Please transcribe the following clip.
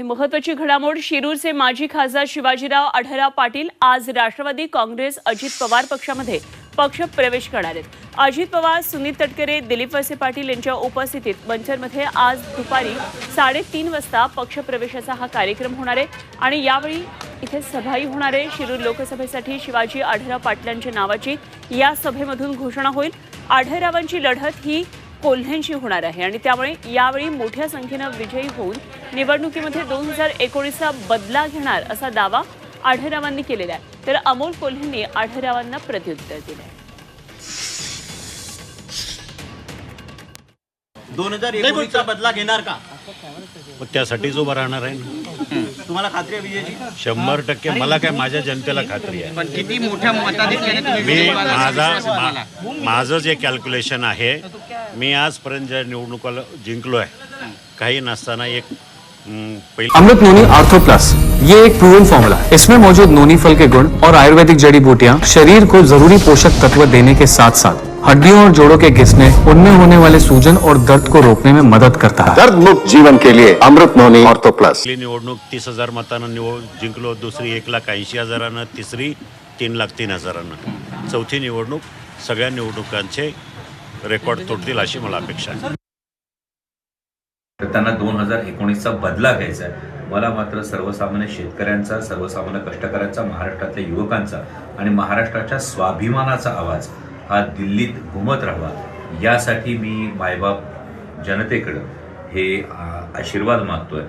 महत्वाची घडामोड शिरूरचे माजी खासदार शिवाजीराव आढळराव पाटील आज राष्ट्रवादी काँग्रेस अजित पवार पक्षामध्ये पक्ष प्रवेश करणार आहेत। अजित पवार, सुनील तटकरे, दिलीप वळसे पाटील यांच्या उपस्थितीत मंचरमध्ये आज दुपारी 3:30 वाजता पक्ष प्रवेशाचा हा कार्यक्रम होणार आहे आणि यावेळी इथे सभाही होणार आहे। शिरूर लोकसभेसाठी शिवाजी आढळराव पाटलांच्या नावाची या सभेमधून घोषणा होईल। आढळरावांची लढत ही कोल्ह्यांशी होणार आहे आणि त्यामुळे यावेळी मोठ्या संख्येने विजयी होऊन निवडणुकीमध्ये 2019चा बदला घेणार असा दावा आढळरावांनी केलेला आहे। तर अमोल कोल्हेंनी आढळरावांना प्रत्युत्तर दिले। 2019चा बदला घेणार का? मग त्यासाठीच उभा राहणार आहे ना। तुम्हाला खात्री आहे विजयाची? 100% मला काय, माझ्या जनतेला खात्री आहे। पण किती मोठ्या मताधिक्याने तुम्ही माझं जे कॅल्क्युलेशन आहे, मी आजपर्यंत ज्या निवडणुकाला जिंकलो आहे, काही नसताना एक अमृत नोनी आर्थो प्लस, ये एक प्रूवन फॉर्मूला है। इसमें मौजूद नोनी फल के गुण और आयुर्वेदिक जड़ी बूटियां शरीर को जरूरी पोषक तत्व देने के साथ साथ हड्डियों और जोड़ों के घिसने, उनमें होने वाले सूजन और दर्द को रोकने में मदद करता है। दर्द मुक्त जीवन के लिए अमृत नोनी आर्थो प्लस। पहिली निवडणूक 30,000 मतांना जिंकलो, दुसरी 1,80,000, तिसरी 3,03,000, चौथी निवडणूक सगळ्या निवडणुकांचे रेकॉर्ड तोडतील अशी मला अपेक्षा आहे। तर त्यांना 2019चा बदला घ्यायचा आहे। मला मात्र सर्वसामान्य शेतकऱ्यांचा, सर्वसामान्य कष्टकऱ्यांचा, महाराष्ट्रातल्या युवकांचा आणि महाराष्ट्राच्या स्वाभिमानाचा आवाज हा दिल्लीत घुमत राहावा, यासाठी मी मायबाप जनतेकडे हे आशीर्वाद मागतोय।